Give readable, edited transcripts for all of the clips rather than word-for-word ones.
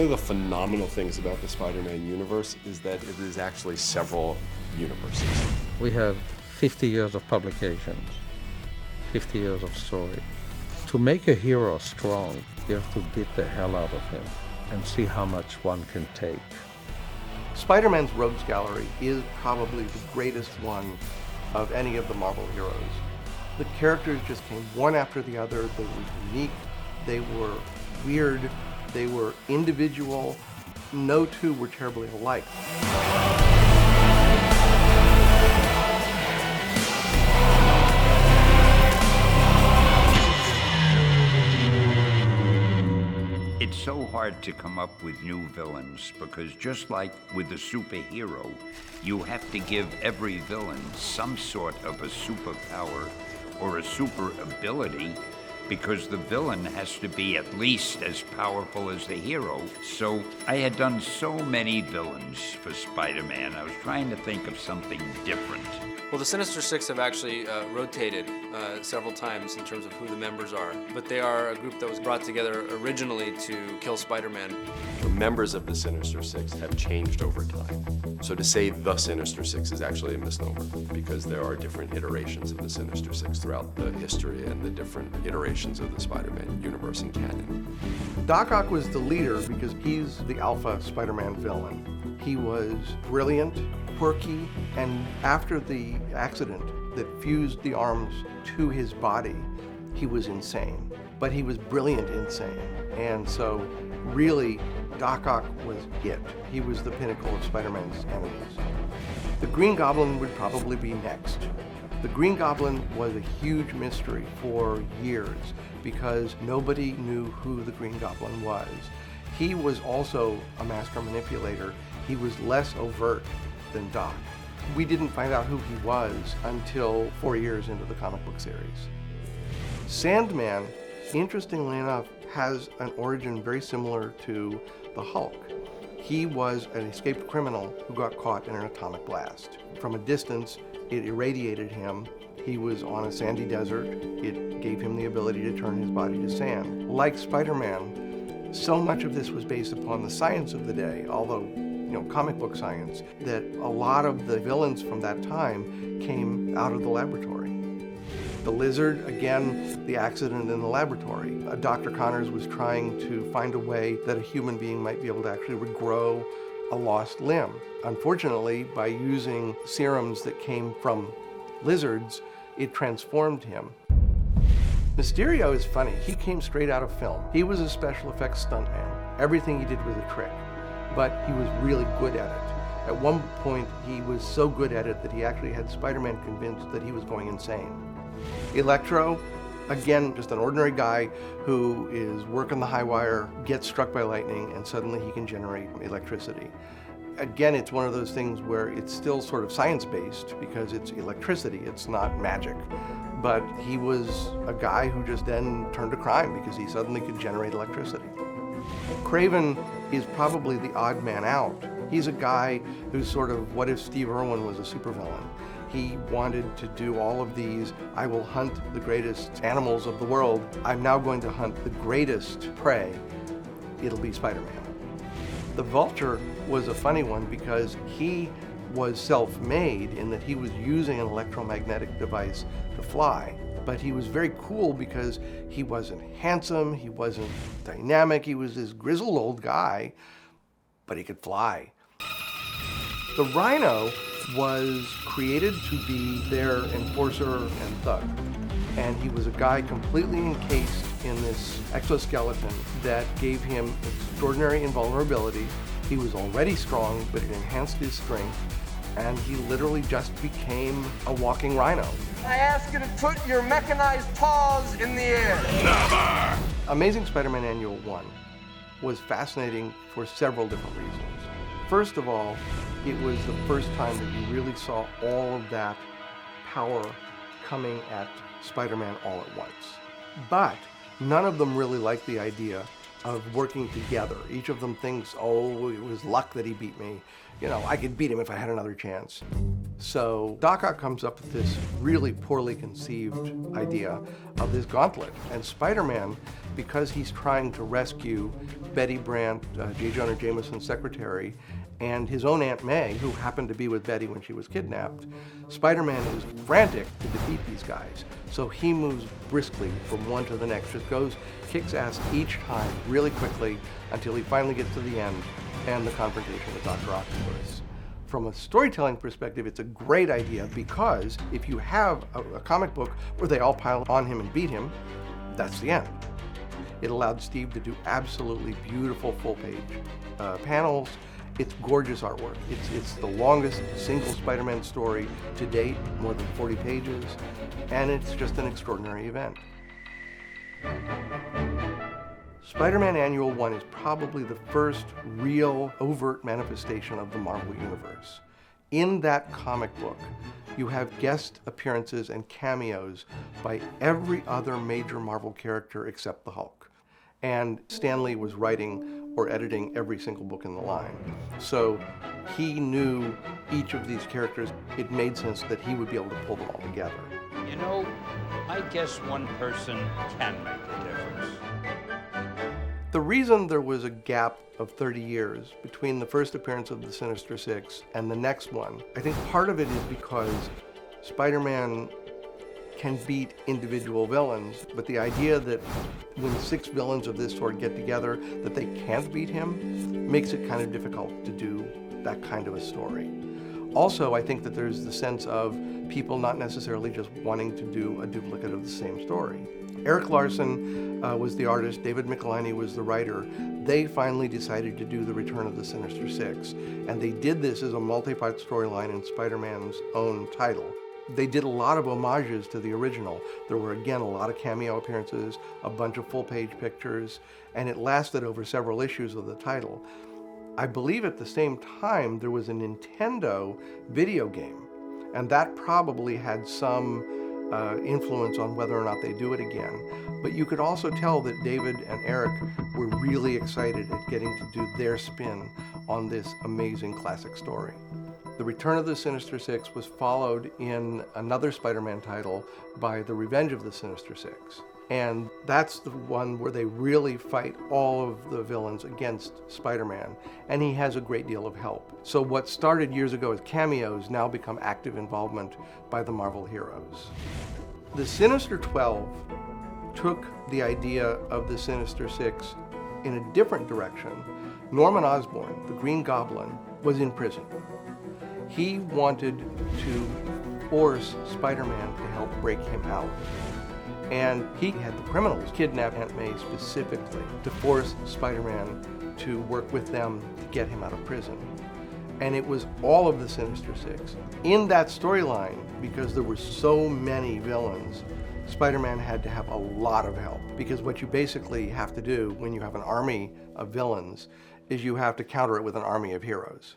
of the phenomenal things about the Spider-Man universe is that it is actually several universes. We have 50 years of publications, 50 years of story. To make a hero strong, you have to beat the hell out of him and see how much one can take. Spider-Man's Rogues Gallery is probably the greatest one of any of the Marvel heroes. The characters just came one after the other. They were unique, they were weird, they were individual. No two were terribly alike. It's so hard to come up with new villains because just like with a superhero, you have to give every villain some sort of a superpower or a super ability because the villain has to be at least as powerful as the hero. So I had done so many villains for Spider-Man. I was trying to think of something different. Well, the Sinister Six have actually rotated several times in terms of who the members are, but they are a group that was brought together originally to kill Spider-Man. The members of the Sinister Six have changed over time. So to say the Sinister Six is actually a misnomer because there are different iterations of the Sinister Six throughout the history and the different iterations of the Spider-Man universe and canon. Doc Ock was the leader because he's the alpha Spider-Man villain. He was brilliant, quirky, and after the accident that fused the arms to his body, he was insane. But he was brilliant insane. And so really, Doc Ock was it. He was the pinnacle of Spider-Man's enemies. The Green Goblin would probably be next. The Green Goblin was a huge mystery for years because nobody knew who the Green Goblin was. He was also a master manipulator. He was less overt than Doc. We didn't find out who he was until 4 years into the comic book series. Sandman, interestingly enough, has an origin very similar to the Hulk. He was an escaped criminal who got caught in an atomic blast. From a distance, it irradiated him. He was on a sandy desert. It gave him the ability to turn his body to sand. Like Spider-Man, so much of this was based upon the science of the day, although comic book science, that a lot of the villains from that time came out of the laboratory. The Lizard, again, the accident in the laboratory. Dr. Connors was trying to find a way that a human being might be able to actually regrow a lost limb. Unfortunately, by using serums that came from lizards, it transformed him. Mysterio is funny. He came straight out of film. He was a special effects stuntman. Everything he did was a trick, but he was really good at it. At one point, he was so good at it that he actually had Spider-Man convinced that he was going insane. Electro, again, just an ordinary guy who is working the high wire, gets struck by lightning, and suddenly he can generate electricity. Again, it's one of those things where it's still sort of science-based because it's electricity, it's not magic. But he was a guy who just then turned to crime because he suddenly could generate electricity. Craven is probably the odd man out. He's a guy who's sort of, what if Steve Irwin was a supervillain? He wanted to do all of these, I will hunt the greatest animals of the world. I'm now going to hunt the greatest prey. It'll be Spider-Man. The Vulture was a funny one because he was self-made in that he was using an electromagnetic device to fly. But he was very cool because he wasn't handsome, he wasn't dynamic, he was this grizzled old guy, but he could fly. The Rhino was created to be their enforcer and thug. And he was a guy completely encased in this exoskeleton that gave him extraordinary invulnerability. He was already strong, but it enhanced his strength, and he literally just became a walking rhino. I ask you to put your mechanized paws in the air. Never! Amazing Spider-Man Annual 1 was fascinating for several different reasons. First of all, it was the first time that you really saw all of that power coming at Spider-Man all at once. But none of them really liked the idea of working together. Each of them thinks, oh, it was luck that he beat me. I could beat him if I had another chance. So Doc Ock comes up with this really poorly conceived idea of this gauntlet. And Spider-Man, because he's trying to rescue Betty Brant, J. Jonah Jameson's secretary, and his own Aunt May, who happened to be with Betty when she was kidnapped, Spider-Man is frantic to defeat these guys. So he moves briskly from one to the next, just goes, kicks ass each time really quickly until he finally gets to the end and the confrontation with Dr. Octopus. From a storytelling perspective, it's a great idea because if you have a comic book where they all pile on him and beat him, that's the end. It allowed Steve to do absolutely beautiful full-page panels. It's gorgeous artwork. It's the longest single Spider-Man story to date, more than 40 pages, and it's just an extraordinary event. Spider-Man Annual 1 is probably the first real overt manifestation of the Marvel Universe. In that comic book, you have guest appearances and cameos by every other major Marvel character except the Hulk. And Stan Lee was writing or editing every single book in the line. So he knew each of these characters. It made sense that he would be able to pull them all together. You know, I guess one person can make a difference. The reason there was a gap of 30 years between the first appearance of the Sinister Six and the next one, I think part of it is because Spider-Man can beat individual villains, but the idea that when 6 villains of this sort get together that they can't beat him makes it kind of difficult to do that kind of a story. Also, I think that there's the sense of people not necessarily just wanting to do a duplicate of the same story. Eric Larson was the artist, David Michelinie was the writer. They finally decided to do the Return of the Sinister Six, and they did this as a multi-part storyline in Spider-Man's own title. They did a lot of homages to the original. There were, again, a lot of cameo appearances, a bunch of full-page pictures, and it lasted over several issues of the title. I believe at the same time there was a Nintendo video game, and that probably had some influence on whether or not they do it again. But you could also tell that David and Eric were really excited at getting to do their spin on this amazing classic story. The Return of the Sinister Six was followed in another Spider-Man title by The Revenge of the Sinister Six. And that's the one where they really fight all of the villains against Spider-Man, and he has a great deal of help. So what started years ago as cameos now become active involvement by the Marvel heroes. The Sinister 12 took the idea of the Sinister Six in a different direction. Norman Osborn, the Green Goblin, was in prison. He wanted to force Spider-Man to help break him out. And he had the criminals kidnap Aunt May specifically to force Spider-Man to work with them to get him out of prison. And it was all of the Sinister Six. In that storyline, because there were so many villains, Spider-Man had to have a lot of help. Because what you basically have to do when you have an army of villains is you have to counter it with an army of heroes.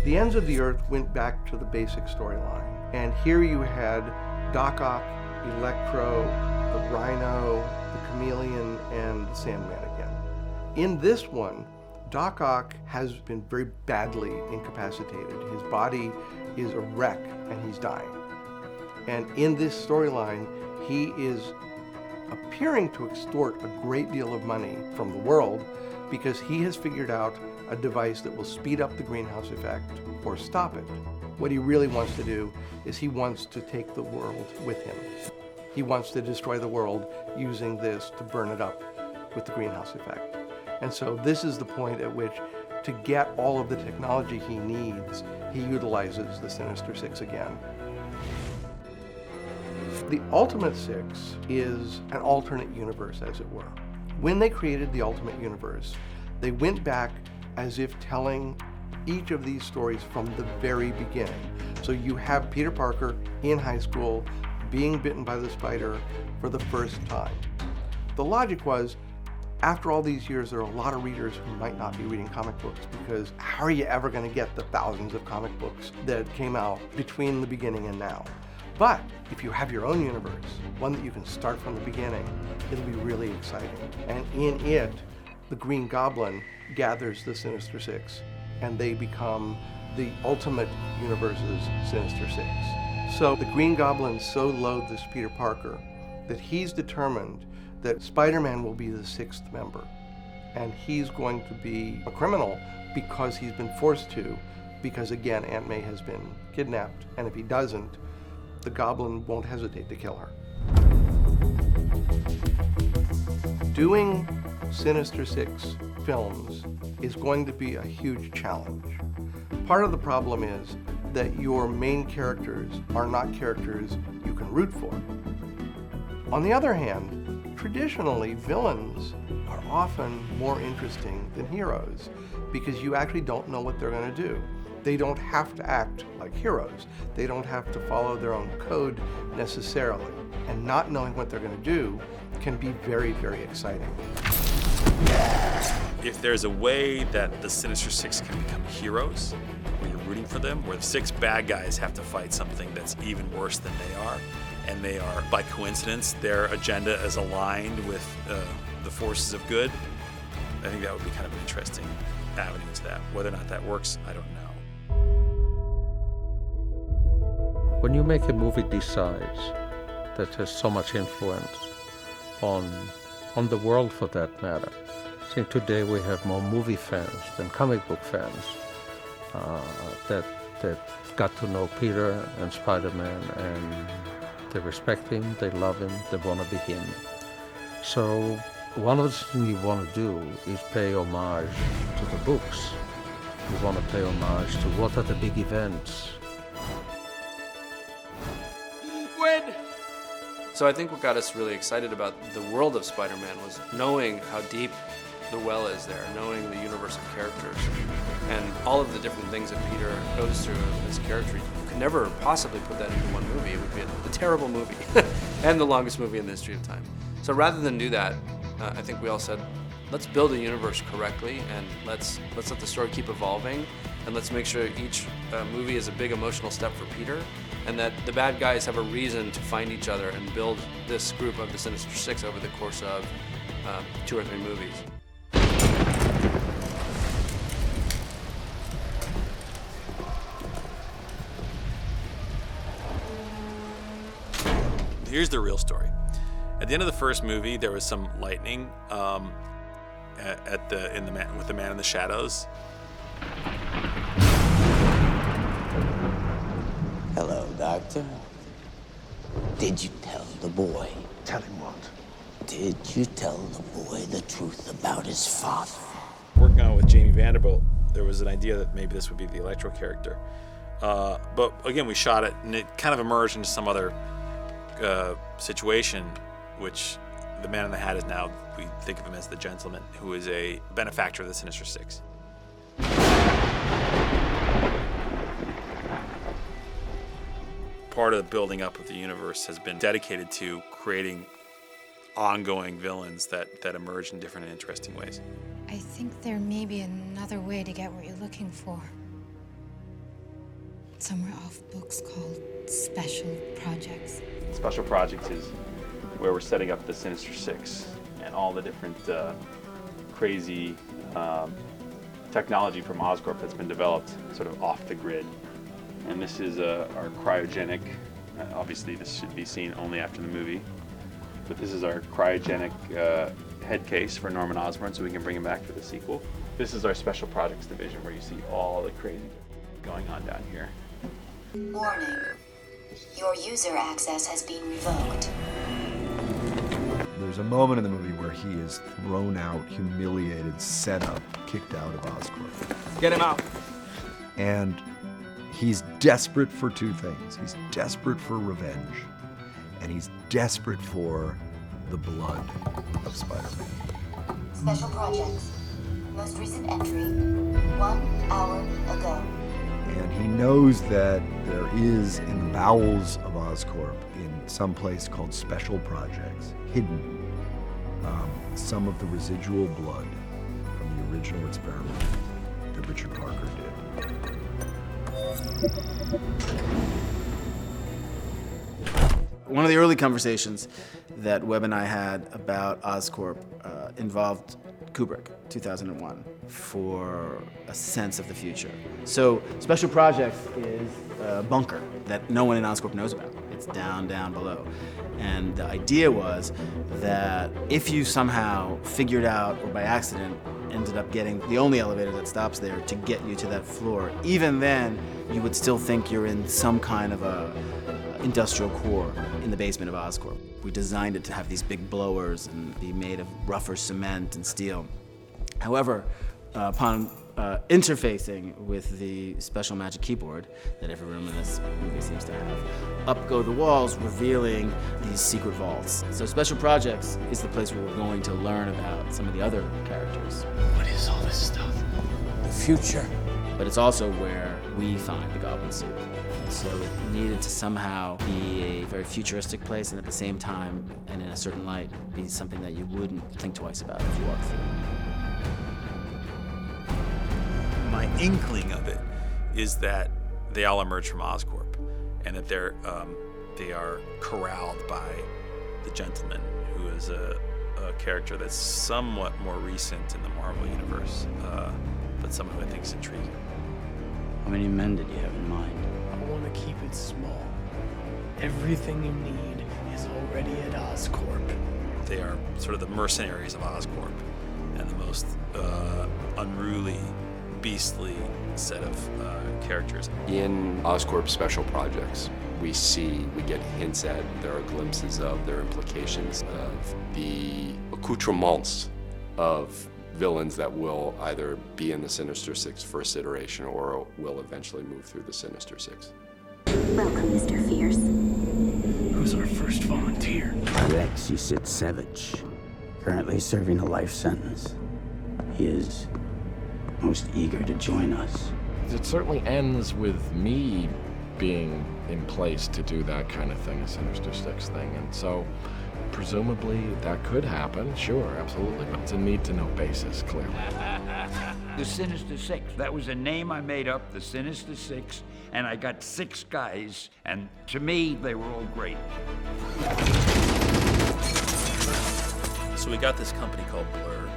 The Ends of the Earth went back to the basic storyline. And here you had Doc Ock, Electro, the Rhino, the Chameleon, and the Sandman again. In this one, Doc Ock has been very badly incapacitated. His body is a wreck and he's dying. And in this storyline, he is appearing to extort a great deal of money from the world because he has figured out a device that will speed up the greenhouse effect or stop it. What he really wants to do is he wants to take the world with him. He wants to destroy the world using this to burn it up with the greenhouse effect. And so this is the point at which, to get all of the technology he needs, he utilizes the Sinister Six again. The Ultimate Six is an alternate universe, as it were. When they created the Ultimate Universe, they went back as if telling each of these stories from the very beginning. So you have Peter Parker in high school being bitten by the spider for the first time. The logic was, after all these years, there are a lot of readers who might not be reading comic books because how are you ever going to get the thousands of comic books that came out between the beginning and now? But if you have your own universe, one that you can start from the beginning, it'll be really exciting. And in it, the Green Goblin gathers the Sinister Six, and they become the Ultimate Universe's Sinister Six. So the Green Goblin so loathes this Peter Parker that he's determined that Spider-Man will be the sixth member. And he's going to be a criminal because he's been forced to, because again, Aunt May has been kidnapped. And if he doesn't, the Goblin won't hesitate to kill her. Doing Sinister Six films is going to be a huge challenge. Part of the problem is that your main characters are not characters you can root for. On the other hand, traditionally, villains are often more interesting than heroes because you actually don't know what they're going to do. They don't have to act like heroes. They don't have to follow their own code necessarily. And not knowing what they're going to do can be very, very exciting. If there's a way that the Sinister Six can become heroes, where you're rooting for them, where the six bad guys have to fight something that's even worse than they are, and they are, by coincidence, their agenda is aligned with the forces of good, I think that would be kind of an interesting avenue to that. Whether or not that works, I don't know. When you make a movie this size, that has so much influence on the world for that matter. I think today we have more movie fans than comic book fans that got to know Peter and Spider-Man, and they respect him, they love him, they want to be him. So one of the things you want to do is pay homage to the books. You want to pay homage to what are the big events. So I think what got us really excited about the world of Spider-Man was knowing how deep the well is there, knowing the universe of characters, and all of the different things that Peter goes through as a character. You could never possibly put that into one movie. It would be a terrible movie, and the longest movie in the history of time. So rather than do that, I think we all said, let's build a universe correctly, and let's let the story keep evolving, and let's make sure each movie is a big emotional step for Peter, and that the bad guys have a reason to find each other and build this group of the Sinister Six over the course of 2 or 3 movies. Here's the real story. At the end of the first movie, there was some lightning with the Man in the Shadows. Hello, Doctor. Did you tell the boy? Tell him what? Did you tell the boy the truth about his father? Working on it with Jamie Vanderbilt, there was an idea that maybe this would be the Electro character. But again, we shot it, and it kind of emerged into some other situation, which the Man in the Hat is now, we think of him as the Gentleman, who is a benefactor of the Sinister Six. Part of the building up of the universe has been dedicated to creating ongoing villains that emerge in different and interesting ways. I think there may be another way to get what you're looking for. Somewhere off books called Special Projects. Special Projects is where we're setting up the Sinister Six and all the different crazy technology from Oscorp that's been developed sort of off the grid. And this is our cryogenic, obviously this should be seen only after the movie, but this is our cryogenic head case for Norman Osborn so we can bring him back for the sequel. This is our Special Projects division where you see all the crazy going on down here. Warning. Your user access has been revoked. There's a moment in the movie where he is thrown out, humiliated, set up, kicked out of Oscorp. Get him out. And he's desperate for 2 things. He's desperate for revenge, and he's desperate for the blood of Spider-Man. Special Projects. Most recent entry, 1 hour ago. And he knows that there is, in the bowels of Oscorp, in some place called Special Projects, hidden some of the residual blood from the original experiment that Richard Parker did. One of the early conversations that Webb and I had about Oscorp involved Kubrick, 2001, for a sense of the future. So Special Projects is a bunker that no one in Oscorp knows about. It's down below. And the idea was that if you somehow figured out, or by accident, ended up getting the only elevator that stops there to get you to that floor, even then, you would still think you're in some kind of a industrial core in the basement of Oscorp. We designed it to have these big blowers and be made of rougher cement and steel. However, upon interfacing with the special magic keyboard that every room in this movie seems to have, up go the walls, revealing these secret vaults. So Special Projects is the place where we're going to learn about some of the other characters. What is all this stuff? The future. But it's also where we find the Goblin Suit. So it needed to somehow be a very futuristic place, and at the same time, and in a certain light, be something that you wouldn't think twice about if you walked through. My inkling of it is that they all emerge from Oscorp, and that they are corralled by the Gentleman, who is a character that's somewhat more recent in the Marvel universe, but someone who I think is intriguing. How many men did you have in mind? I want to keep it small. Everything you need is already at Oscorp. They are sort of the mercenaries of Oscorp, and the most unruly, beastly set of characters. In Oscorp Special Projects, we get hints at, there are glimpses of, there are implications of the accoutrements of villains that will either be in the Sinister Six first iteration or will eventually move through the Sinister Six. Welcome, Mr. Fierce. Who's our first volunteer? Alexi Savage, currently serving a life sentence. He is most eager to join us. It certainly ends with me being in place to do that kind of thing, a Sinister Six thing, and so presumably that could happen, sure, absolutely, but it's a need-to-know basis, clearly. The Sinister Six, that was a name I made up, the Sinister Six, and I got 6 guys, and to me, they were all great. So we got this company called Blur,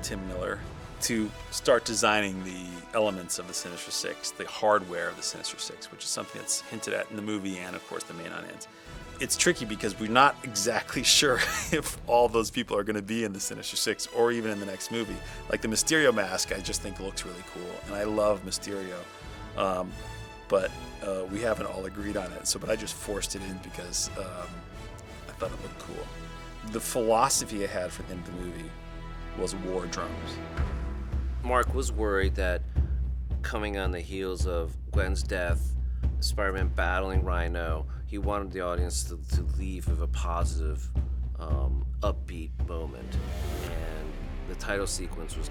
Tim Miller, to start designing the elements of the Sinister Six, the hardware of the Sinister Six, which is something that's hinted at in the movie and, of course, the main on ends. It's tricky because we're not exactly sure if all those people are going to be in the Sinister Six or even in the next movie. Like the Mysterio mask, I just think looks really cool, and I love Mysterio, but we haven't all agreed on it. But I just forced it in because I thought it looked cool. The philosophy I had for the end of the movie was war drums. Marc was worried that coming on the heels of Gwen's death, Spider-Man battling Rhino, he wanted the audience to leave with a positive, upbeat moment, and the title sequence was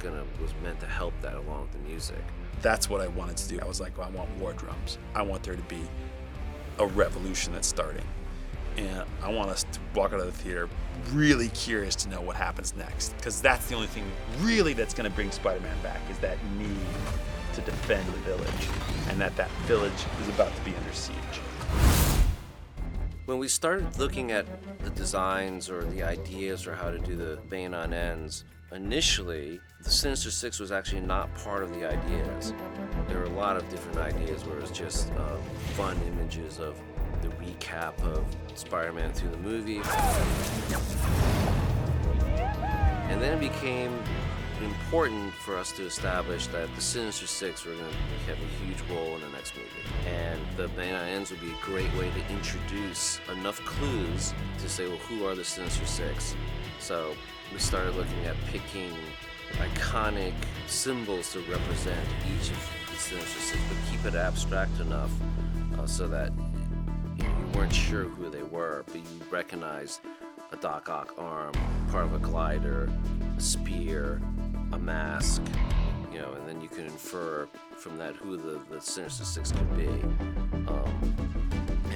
meant to help that along with the music. That's what I wanted to do. I was like, well, I want war drums. I want there to be a revolution that's starting, and I want us to walk out of the theater really curious to know what happens next, because that's the only thing really that's going to bring Spider-Man back, is that need to defend the village, and that village is about to be under siege. When we started looking at the designs or the ideas or how to do the Bane on Ends, initially, the Sinister Six was actually not part of the ideas. There were a lot of different ideas where it was just fun images of the recap of Spider-Man through the movie. And then it became important for us to establish that the Sinister Six were going to have a huge role in the next movie. And the Bane on Ends would be a great way to introduce enough clues to say, well, who are the Sinister Six? So we started looking at picking iconic symbols to represent each of the Sinister Six, but keep it abstract enough so that you weren't sure who they were, but you recognized a Doc Ock arm, part of a glider, a spear, a mask, and then you can infer from that who the Sinister Six could be.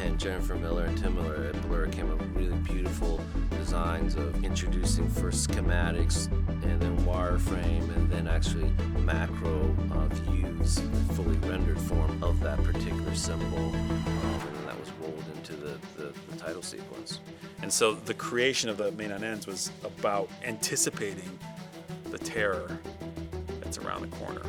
And Jennifer Miller and Tim Miller at Blur came up with really beautiful designs of introducing first schematics and then wireframe and then actually macro views, fully rendered form of that particular symbol, and then that was rolled into the title sequence. And so the creation of the Bane on Ends was about anticipating the terror that's around the corner.